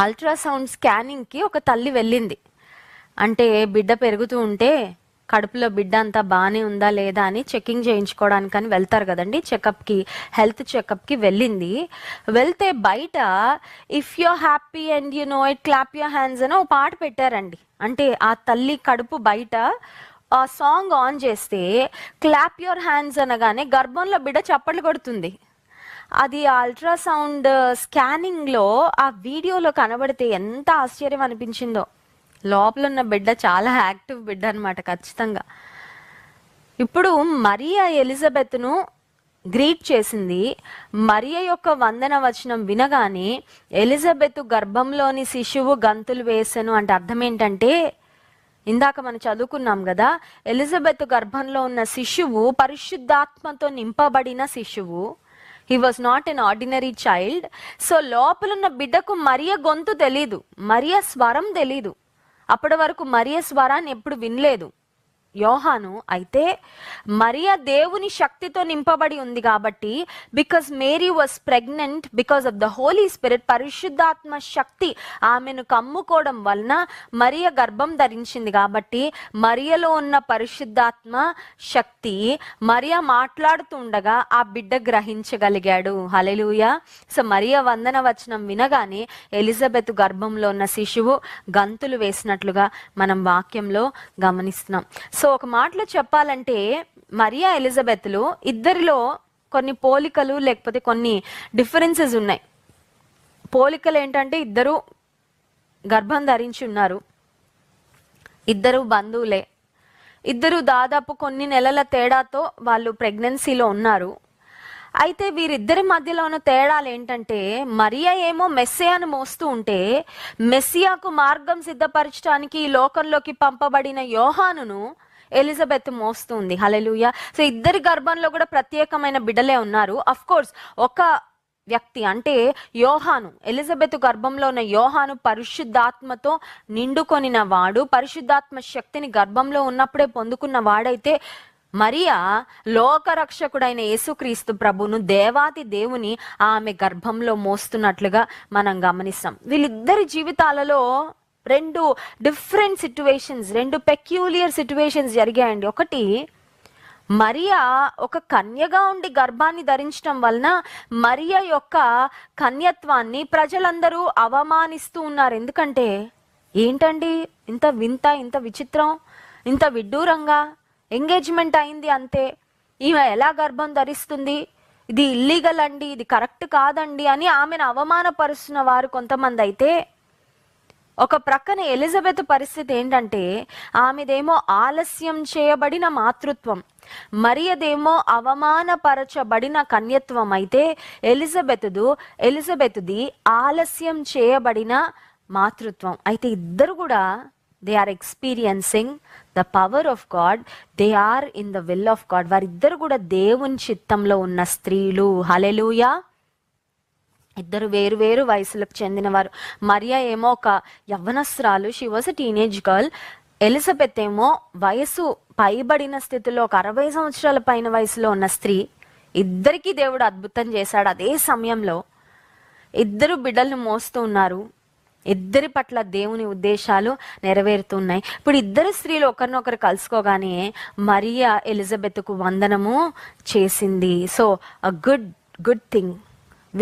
అల్ట్రాసౌండ్ స్కానింగ్కి ఒక తల్లి వెళ్ళింది. అంటే బిడ్డ పెరుగుతూ ఉంటే కడుపులో బిడ్డ అంతా బాగానే ఉందా లేదా అని చెకింగ్ చేయించుకోవడానికి అని వెళ్తారు కదండి, చెకప్కి, హెల్త్ చెకప్కి వెళ్ళింది. వెళ్తే బయట if you're happy and you know it clap your hands అని ఒక పాట పెట్టారండి. అంటే ఆ తల్లి కడుపు బయట ఆ సాంగ్ ఆన్ చేస్తే క్లాప్ యువర్ హ్యాండ్స్ అనగానే గర్భంలో బిడ్డ చప్పట్లు కొడుతుంది. అది అల్ట్రాసౌండ్ స్కానింగ్లో ఆ వీడియోలో కనబడితే ఎంత ఆశ్చర్యం అనిపించిందో. లోపల ఉన్న బిడ్డ చాలా యాక్టివ్ బిడ్డ అనమాట, ఖచ్చితంగా. ఇప్పుడు మరియా ఎలిజబెత్ను గ్రీట్ చేసింది. మరియా యొక్క వందన వచనం వినగానే ఎలిజబెత్ గర్భంలోని శిశువు గంతులు వేసెను. అంటే అర్థం ఏంటంటే, ఇందాక మనం చదువుకున్నాం కదా, ఎలిజబెత్ గర్భంలో ఉన్న శిశువు పరిశుద్ధాత్మతో నింపబడిన శిశువు. He was not an ordinary child. So లోపలున్న బిడ్డకు మరియ గొంతు తెలీదు, మరియ స్వరం తెలీదు. అప్పటి వరకు మరియ స్వరాన్ని ఎప్పుడు వినలేదు యోహాను. అయితే మరియ దేవుని శక్తితో నింపబడి ఉంది కాబట్టి, because Mary was pregnant because of the Holy Spirit, పరిశుద్ధాత్మ శక్తి ఆమెను కమ్ముకోవడం వలన మరియ గర్భం ధరించింది. కాబట్టి మరియలో ఉన్న పరిశుద్ధాత్మ శక్తి మరియ మాట్లాడుతూ ఉండగా ఆ బిడ్డ గ్రహించగలిగాడు. హల్లెలూయా. సో మరియ వందన వచనం వినగానే ఎలిజబెత్ గర్భంలో ఉన్న శిశువు గంతులు వేసినట్లుగా మనం వాక్యంలో గమనిస్తున్నాం. సో ఒక మాటలో చెప్పాలంటే, మరియా ఎలిజబెత్లు ఇద్దరిలో కొన్ని పోలికలు లేకపోతే కొన్ని డిఫరెన్సెస్ ఉన్నాయి. పోలికలు ఏంటంటే, ఇద్దరు గర్భం ధరించి ఉన్నారు, ఇద్దరు బంధువులే, ఇద్దరు దాదాపు కొన్ని నెలల తేడాతో వాళ్ళు ప్రెగ్నెన్సీలో ఉన్నారు. అయితే వీరిద్దరి మధ్యలో ఉన్న తేడాలు ఏంటంటే, మరియా ఏమో మెస్సియాను మోస్తూ ఉంటే, మెస్సియాకు మార్గం సిద్ధపరచడానికి ఈ లోకంలోకి పంపబడిన యోహానును ఎలిజబెత్ మోస్తుంది. హల్లెలూయా. సో ఇద్దరి గర్భంలో కూడా ప్రత్యేకమైన బిడ్డలే ఉన్నారు. అఫ్ కోర్స్ ఒక వ్యక్తి అంటే యోహాను, ఎలిజబెత్ గర్భంలో ఉన్న యోహాను పరిశుద్ధాత్మతో నిండుకొనిన వాడు, పరిశుద్ధాత్మ శక్తిని గర్భంలో ఉన్నప్పుడే పొందుకున్న వాడైతే, మరియా లోకరక్షకుడైన యేసుక్రీస్తు ప్రభును, దేవాది దేవుని ఆమె గర్భంలో మోస్తున్నట్లుగా మనం గమనిస్తాం. వీళ్ళిద్దరి జీవితాలలో రెండు డిఫరెంట్ సిట్యువేషన్స్, రెండు పెక్యూలియర్ సిట్యువేషన్స్ జరిగాయండి. ఒకటి, మరియా ఒక కన్యగా ఉండి గర్భాన్ని ధరించడం వలన మరియా యొక్క కన్యత్వాన్ని ప్రజలందరూ అవమానిస్తూ ఉన్నారు. ఎందుకంటే, ఏంటండి ఇంత వింత, ఇంత విచిత్రం, ఇంత విడ్డూరంగా ఎంగేజ్మెంట్ అయింది అంతే, ఈమె ఎలా గర్భం ధరిస్తుంది, ఇది ఇల్లీగల్ అండి, ఇది కరెక్ట్ కాదండి అని ఆమెను అవమానపరుస్తున్న వారు కొంతమంది అయితే, ఒక ప్రక్కన ఎలిజబెత్ పరిస్థితి ఏంటంటే, ఆమెదేమో ఆలస్యం చేయబడిన మాతృత్వం, మరియదేమో అవమానపరచబడిన కన్యత్వం. అయితే ఎలిజబెత్ది ఆలస్యం చేయబడిన మాతృత్వం. అయితే ఇద్దరు కూడా they are experiencing the power of God, they are in the will of God. వారిద్దరు కూడా దేవుని చిత్తంలో ఉన్న స్త్రీలు. హల్లెలూయా. ఇద్దరు వేరు వేరు వయసులకు చెందినవారు. మరియా ఏమో ఒక యవ్వనస్రాలు, she was a teenage girl. Elizabeth ఏమో వయసు పైబడిన స్థితిలో, ఒక 60 సంవత్సరాల పైన వయసులో ఉన్న స్త్రీ. ఇద్దరికీ దేవుడు అద్భుతం చేశాడు అదే సమయంలో. ఇద్దరు బిడ్డలను మోస్తూ ఉన్నారు. ఇద్దరి పట్ల దేవుని ఉద్దేశాలు నెరవేరుతున్నాయి. ఇప్పుడు ఇద్దరు స్త్రీలు ఒకరినొకరు కలుసుకోగానే మరియా ఎలిజబెత్కు వందనము చేసింది. So a good thing,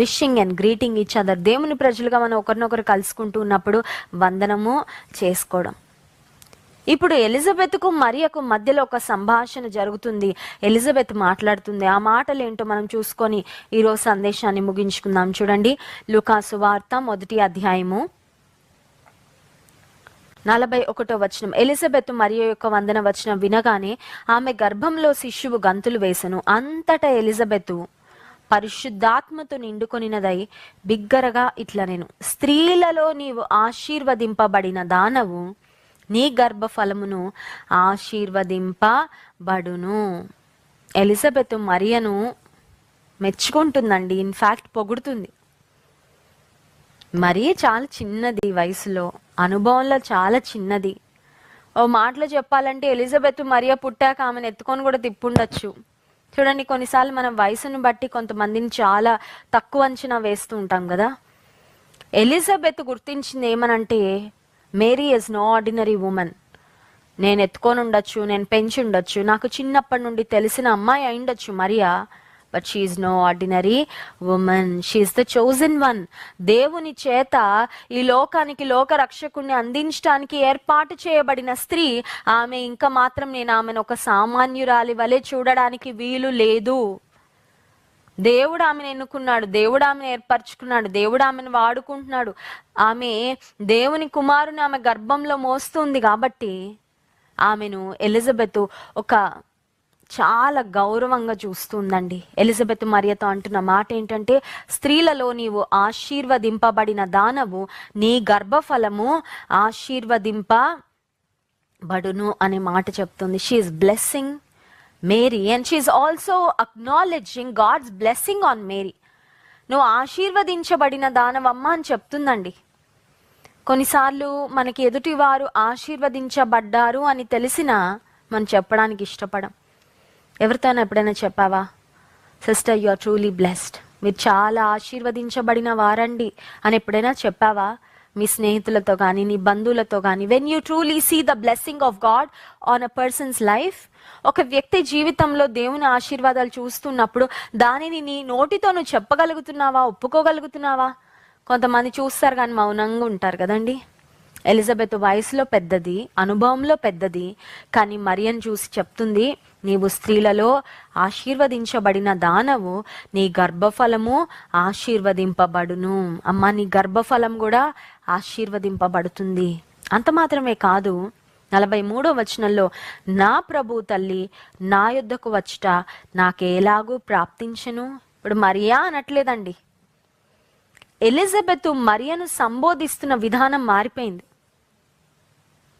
wishing and greeting each other. దేవుని ప్రజలుగా మనం ఒకరినొకరు కలుసుకుంటూ ఉన్నప్పుడు వందనము చేసుకోవడం. ఇప్పుడు ఎలిజబెత్కు మరియకు మధ్యలో ఒక సంభాషణ జరుగుతుంది. ఎలిజబెత్ మాట్లాడుతుంది. ఆ మాటలు ఏంటో మనం చూసుకొని ఈరోజు సందేశాన్ని ముగించుకుందాం. చూడండి, లూకాసు వార్త 1వ అధ్యాయము 41వ వచనం. ఎలిజబెత్ మరియ యొక్క వందన వచనం వినగానే ఆమె గర్భంలో శిశువు గంతులు వేసెను. అంతటా ఎలిజబెత్ పరిశుద్ధాత్మతో నిండుకొనినదై బిగ్గరగా ఇట్లా నేను, స్త్రీలలో నీవు ఆశీర్వదింపబడిన దానవు, నీ గర్భఫలమును ఆశీర్వదింపబడును. Elizabeth మరియను మెచ్చుకుంటుందండి, in fact పొగుడుతుంది. మరి చాలా చిన్నది, వయసులో అనుభవంలో చాలా చిన్నది. ఓ మాటలో చెప్పాలంటే ఎలిజబెత్ మరియ పుట్టాక ఆమెను ఎత్తుకొని కూడా తిప్పుండొచ్చు. చూడండి, కొన్నిసార్లు మనం వయసును బట్టి కొంతమందిని చాలా తక్కువ అంచనా వేస్తూ ఉంటాం కదా. ఎలిజబెత్ గుర్తించింది ఏమనంటే, Mary is no ordinary woman. నేను ఎత్తుకొని ఉండొచ్చు, నేను పెంచి ఉండొచ్చు, నాకు చిన్నప్పటి నుండి తెలిసిన అమ్మాయి అయిండొచ్చు Maria, but she is no ordinary women. She is the chosen one. దేవుని చేత ఈ లోకానికి లోక రక్షకుణ్ణి అందించడానికి ఏర్పాటు చేయబడిన స్త్రీ ఆమె. ఇంకా మాత్రం నేను ఆమెను ఒక సామాన్యురాలి వలె చూడడానికి వీలు లేదు. దేవుడు ఆమెను ఎన్నుకున్నాడు, దేవుడు ఆమెను ఏర్పరచుకున్నాడు, దేవుడు ఆమెను వాడుకుంటున్నాడు. ఆమె దేవుని కుమారుని ఆమె గర్భంలో మోస్తుంది కాబట్టి ఆమెను ఎలిజబెత్ ఒక చాలా గౌరవంగా చూస్తుందండి. ఎలిజబెత్ మరియతో అంటున్న మాట ఏంటంటే, స్త్రీలలో నీవు ఆశీర్వదింపబడిన దానవు, నీ గర్భఫలము ఆశీర్వదింపబడును అనే మాట చెప్తుంది. She is blessing Mary and she is also acknowledging God's blessing on Mary. నువ్వు ఆశీర్వదించబడిన దానవమ్మ అని చెప్తుందండి. కొన్నిసార్లు మనకి ఎదుటి వారు ఆశీర్వదించబడ్డారు అని తెలిసినా మనం చెప్పడానికి ఇష్టపడం. ఎవరితోనైనా ఎప్పుడైనా చెప్పావా, sister you are truly blessed, మీరు చాలా ఆశీర్వదించబడిన వారండి అని ఎప్పుడైనా చెప్పావా? మీ స్నేహితులతో కానీ నీ బంధువులతో కానీ. When you truly see the blessing of God on a person's life, ఒక వ్యక్తి జీవితంలో దేవుని ఆశీర్వాదాలు చూస్తున్నప్పుడు దానిని నీ నోటితో నువ్వు చెప్పగలుగుతున్నావా, ఒప్పుకోగలుగుతున్నావా? కొంతమంది చూస్తారు కానీ మౌనంగా ఉంటారు కదండి. ఎలిజబెత్ వయసులో పెద్దది, అనుభవంలో పెద్దది, కానీ మరియను చూసి చెప్తుంది, నీవు స్త్రీలలో ఆశీర్వదించబడిన దానవు, నీ గర్భఫలము ఆశీర్వదింపబడును. అమ్మ, నీ గర్భఫలం కూడా ఆశీర్వదింపబడుతుంది. అంత మాత్రమే కాదు, 43వ వచనంలో, నా ప్రభు తల్లి నా యొద్దకు వచ్చుట నాకేలాగూ ప్రాప్తించను. ఇప్పుడు మరియా అనట్లేదండి. ఎలిజబెత్ మరియను సంబోధిస్తున్న విధానం మారిపోయింది.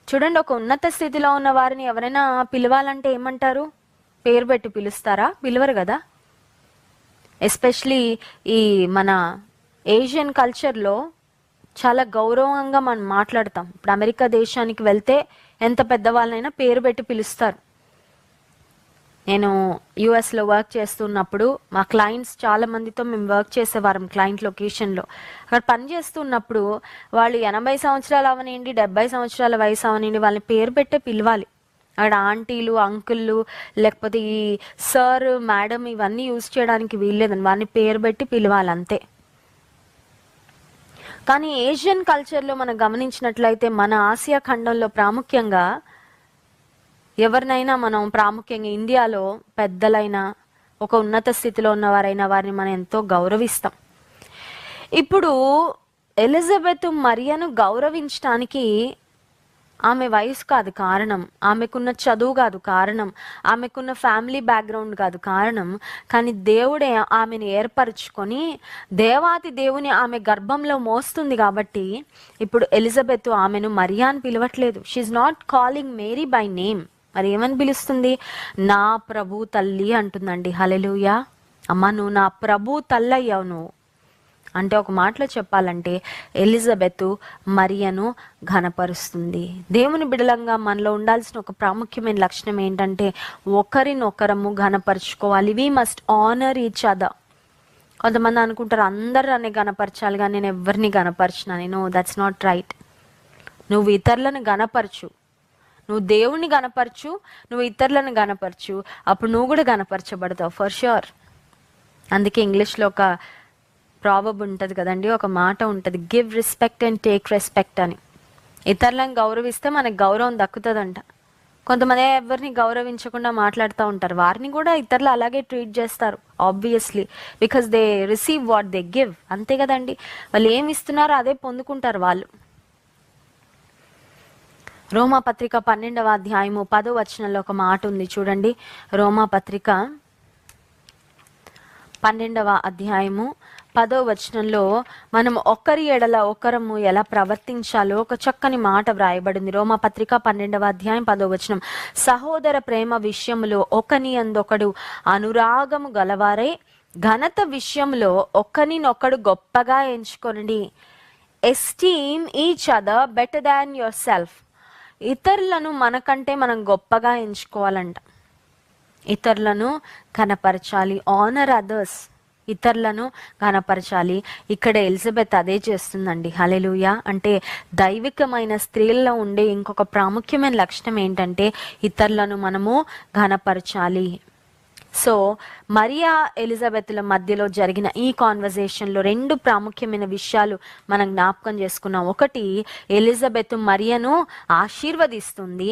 చూడండి, ఒక ఉన్నత స్థితిలో ఉన్న వారిని ఎవరైనా పిలవాలంటే ఏమంటారు? పేరు పెట్టి పిలుస్తారా? పిలవరు కదా. ఎస్పెషలీ ఈ మన ఏషియన్ కల్చర్లో చాలా గౌరవంగా మనం మాట్లాడతాం. ఇప్పుడు అమెరికా దేశానికి వెళ్తే ఎంత పెద్దవాళ్ళనైనా పేరు పెట్టి పిలుస్తారు. నేను యుఎస్లో వర్క్ చేస్తున్నప్పుడు మా క్లయింట్స్ చాలా మందితో మేము వర్క్ చేసేవారం క్లయింట్ లొకేషన్లో. అక్కడ పని చేస్తున్నప్పుడు వాళ్ళు 80 సంవత్సరాలు అవనండి, 70 సంవత్సరాల వయసు అవనండి, వాళ్ళని పేరు పెట్టే పిలవాలి. అక్కడ ఆంటీలు, అంకుళ్ళు, లేకపోతే ఈ సార్, మేడం ఇవన్నీ యూజ్ చేయడానికి వీల్లేదండి. వాళ్ళని పేరు పెట్టి పిలవాలి అంతే. కానీ ఏషియన్ కల్చర్లో మనం గమనించినట్లయితే, మన ఆసియా ఖండంలో ప్రాముఖ్యంగా ఎవరినైనా మనం ప్రాముఖ్యంగా ఇండియాలో పెద్దలైనా ఒక ఉన్నత స్థితిలో ఉన్నవారైనా వారిని మనం ఎంతో గౌరవిస్తాం. ఇప్పుడు ఎలిజబెత్ మరియను గౌరవించడానికి ఆమె వయసు కాదు కారణం, ఆమెకున్న చదువు కాదు కారణం, ఆమెకున్న ఫ్యామిలీ బ్యాక్గ్రౌండ్ కాదు కారణం. కానీ దేవుడే ఆమెను ఏర్పరచుకొని దేవాతి దేవుని ఆమె గర్భంలో మోస్తుంది కాబట్టి ఇప్పుడు ఎలిజబెత్ ఆమెను మరియా అని పిలవట్లేదు. She's not calling Mary by name. మరి ఏమని పిలుస్తుంది? నా ప్రభు తల్లి అంటుందండి. హల్లెలూయా. అమ్మ, నువ్వు నా ప్రభు తల్లి అయ్యావు. నువ్వు అంటే ఒక మాటలో చెప్పాలంటే ఎలిజబెత్ మరియను ఘనపరుస్తుంది. దేవుని బిడలంగా మనలో ఉండాల్సిన ఒక ప్రాముఖ్యమైన లక్షణం ఏంటంటే ఒకరినొకరము ఘనపరుచుకోవాలి. We must honour each other. కొంతమంది అనుకుంటారు అందరు నన్ను గనపరచాలి కానీ నేను ఎవరిని గనపరచినా. No, that's not right. నువ్వు ఇతరులను గనపరచు, నువ్వు దేవుణ్ణి గనపరచు, నువ్వు ఇతరులను గనపరచు, అప్పుడు నువ్వు కూడా గనపరచబడతావు ఫర్ ష్యూర్. అందుకే ఇంగ్లీష్లో ఒక ప్రావర్బ్ ఉంటుంది కదండి, ఒక మాట ఉంటుంది, give respect and take respect అని. ఇతరులను గౌరవిస్తే మనకు గౌరవం దక్కుతుందంట. కొంతమంది ఎవరిని గౌరవించకుండా మాట్లాడుతూ ఉంటారు, వారిని కూడా ఇతరులు అలాగే ట్రీట్ చేస్తారు obviously, because they receive what they give. అంతే కదండి, వాళ్ళు ఏమి ఇస్తున్నారో అదే పొందుకుంటారు వాళ్ళు. రోమా పత్రిక 12వ అధ్యాయము 10వ వచనంలో ఒక మాట ఉంది చూడండి. రోమా పత్రిక 12వ అధ్యాయము 10వ వచనంలో మనం ఒకరి ఎడల ఒకరము ఎలా ప్రవర్తించాలో ఒక చక్కని మాట వ్రాయబడింది. రోమా పత్రిక 12వ అధ్యాయం 10వ వచనం, సహోదర ప్రేమ విషయములో ఒకని అందొకడు అనురాగము గలవారై ఘనత విషయంలో ఒకనినొకడు గొప్పగా ఎంచుకొనండి. Esteem each other better than yourself. ఇతరులను మనకంటే మనం గొప్పగా ఎంచుకోవాలంట. ఇతరులను కనపరచాలి, ఆనర్ అదర్స్, ఇతరులను కనపరచాలి. ఇక్కడ ఎలిజబెత్ అదే చేస్తుందండి. హల్లెలూయా. అంటే దైవికమైన స్త్రీల్లో ఉండే ఇంకొక ప్రాముఖ్యమైన లక్షణం ఏంటంటే ఇతరులను మనము ఘనపరచాలి. సో మరియా ఎలిజబెత్ల మధ్యలో జరిగిన ఈ కాన్వర్జేషన్లో 2 ప్రాముఖ్యమైన విషయాలు మనం జ్ఞాపకం చేసుకున్నాం. ఒకటి, ఎలిజబెత్ మరియను ఆశీర్వదిస్తుంది,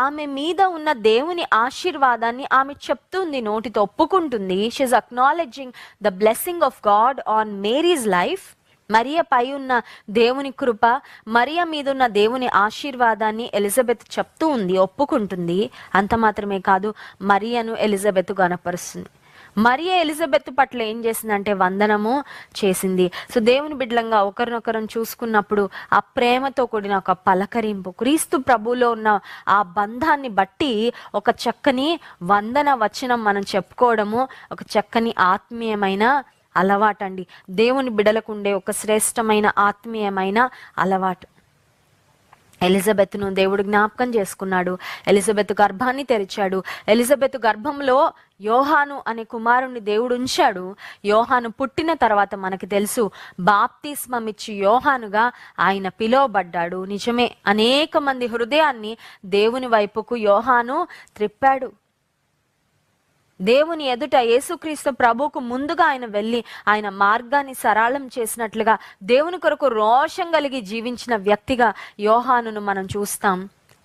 ఆమె మీద ఉన్న దేవుని ఆశీర్వాదాన్ని ఆమె చెప్తుంది, నోటితో ఒప్పుకుంటుంది. She's acknowledging the blessing of God on Mary's life. Maria పై ఉన్న దేవుని కృప, మరియ మీద ఉన్న దేవుని ఆశీర్వాదాన్ని ఎలిజబెత్ చెప్తూ ఉంది, ఒప్పుకుంటుంది. అంత మాత్రమే కాదు, మరియను ఎలిజబెత్ గనపరుస్తుంది. మరియ ఎలిజబెత్ పట్ల ఏం చేసిందంటే వందనము చేసింది. సో దేవుని బిడ్డలంగా ఒకరినొకరం చూసుకున్నప్పుడు ఆ ప్రేమతో కూడిన ఒక పలకరింపు, క్రీస్తు ప్రభువులో ఉన్న ఆ బంధాన్ని బట్టి ఒక చక్కని వందన వచనం మనం చెప్పుకోవడము ఒక చక్కని ఆత్మీయమైన అలవాటండి. దేవుని బిడలకు ఉండే ఒక శ్రేష్టమైన ఆత్మీయమైన అలవాటు. ఎలిజబెత్ను దేవుడు జ్ఞాపకం చేసుకున్నాడు, ఎలిజబెత్ గర్భాన్ని తెరిచాడు. ఎలిజబెత్ గర్భంలో యోహాను అనే కుమారుణ్ణి దేవుడు ఉంచాడు. యోహాను పుట్టిన తర్వాత మనకి తెలుసు బాప్తిస్మమిచ్చి యోహానుగా ఆయన పిలువబడ్డాడు. నిజమే, అనేక మంది హృదయాన్ని దేవుని వైపుకు యోహాను త్రిప్పాడు. దేవుని ఎదుట యేసుక్రీస్తు ప్రభువుకు ముందుగా ఆయన వెళ్ళి ఆయన మార్గాన్ని సరళం చేసినట్లుగా దేవుని కొరకు రోషం కలిగి జీవించిన వ్యక్తిగా యోహానును మనం చూస్తాం.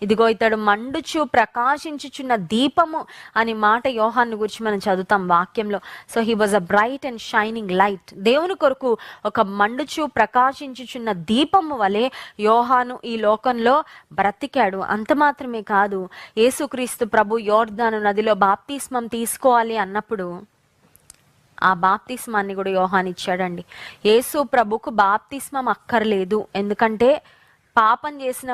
ఇదిగో ఇతడు మండుచు ప్రకాశించుచున్న దీపము అని మాట యోహాను గురించి మనం చదువుతాం వాక్యంలో. So he was a bright and shining light. దేవుని కొరకు ఒక మండుచు ప్రకాశించుచున్న దీపము వలె యోహాను ఈ లోకంలో బ్రతికాడు. అంత మాత్రమే కాదు, యేసుక్రీస్తు ప్రభు యోర్దాను నదిలో బాప్తిస్మం తీసుకోవాలి అన్నప్పుడు ఆ బాప్తిస్మాన్ని కూడా యోహాను ఇచ్చాడండి. యేసు ప్రభుకు బాప్తిస్మం అక్కర్లేదు, ఎందుకంటే పాపం చేసిన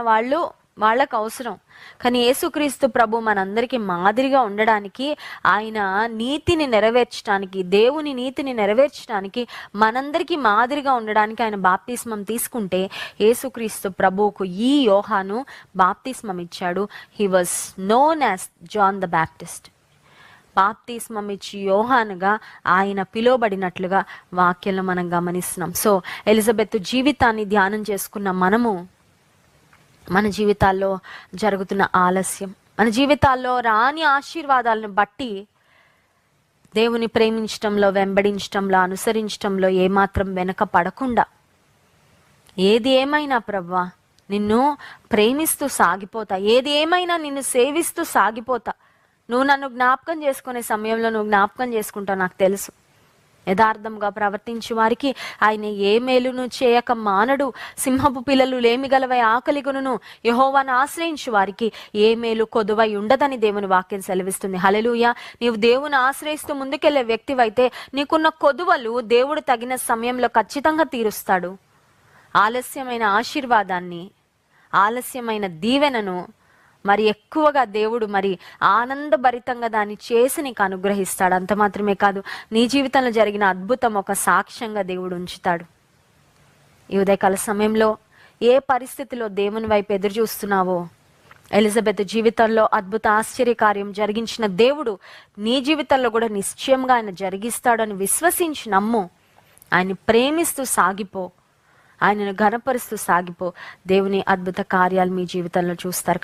వాళ్ళకు అవసరం. కానీ యేసుక్రీస్తు ప్రభు మనందరికీ మాదిరిగా ఉండడానికి, ఆయన నీతిని నెరవేర్చడానికి, దేవుని నీతిని నెరవేర్చడానికి, మనందరికీ మాదిరిగా ఉండడానికి ఆయన బాప్తిస్మం తీసుకుంటే యేసుక్రీస్తు ప్రభువుకు ఈ యోహాను బాప్తిస్మం ఇచ్చాడు. He was known as John the Baptist. బాప్తిస్మం ఇచ్చి యోహానుగా ఆయన పిలువబడినట్లుగా వాక్యంలో మనం గమనిస్తున్నాం. సో ఎలిజబెత్ జీవితాన్ని ధ్యానం చేసుకున్న మనము మన జీవితాల్లో జరుగుతున్న ఆలస్యం, మన జీవితాల్లో రాని ఆశీర్వాదాలను బట్టి దేవుని ప్రేమించటంలో, వెంబడించటంలో, అనుసరించటంలో ఏమాత్రం వెనక పడకుండా, ఏది ఏమైనా ప్రభువా నిన్ను ప్రేమిస్తూ సాగిపోతా, ఏది ఏమైనా నిన్ను సేవిస్తూ సాగిపోతా, నువ్వు నన్ను జ్ఞాపకం చేసుకునే సమయంలో నువ్వు జ్ఞాపకం చేసుకుంటావు నాకు తెలుసు. యథార్థంగా ప్రవర్తించే వారికి ఆయన ఏ మేలును చేయక మానడు. సింహపు పిల్లలు లేమిగలవై ఆకలిగును, యెహోవాను ఆశ్రయించు వారికి ఏ మేలు కొదువై ఉండదని దేవుని వాక్యం సెలవిస్తుంది. హల్లెలూయా. నీవు దేవుని ఆశ్రయిస్తూ ముందుకెళ్లే వ్యక్తివైతే నీకున్న కొదువలు దేవుడు తగిన సమయంలో ఖచ్చితంగా తీరుస్తాడు. ఆలస్యమైన ఆశీర్వాదాన్ని, ఆలస్యమైన దీవెనను మరి ఎక్కువగా దేవుడు మరి ఆనందభరితంగా దాన్ని చేసి నీకు అనుగ్రహిస్తాడు. అంత మాత్రమే కాదు, నీ జీవితంలో జరిగిన అద్భుతం ఒక సాక్ష్యంగా దేవుడు ఉంచుతాడు. ఈ ఉదయకాల సమయంలో ఏ పరిస్థితిలో దేవుని వైపు ఎదురు చూస్తున్నావో, ఎలిజబెత్ జీవితంలో అద్భుత ఆశ్చర్యకార్యం జరిగించిన దేవుడు నీ జీవితంలో కూడా నిశ్చయంగా ఆయన జరిగిస్తాడని విశ్వసించి నమ్ము. ఆయన్ని ప్రేమిస్తూ సాగిపో, ఆయనను ఘనపరుస్తూ సాగిపో. దేవుని అద్భుత కార్యాలు మీ జీవితంలో చూస్తారు.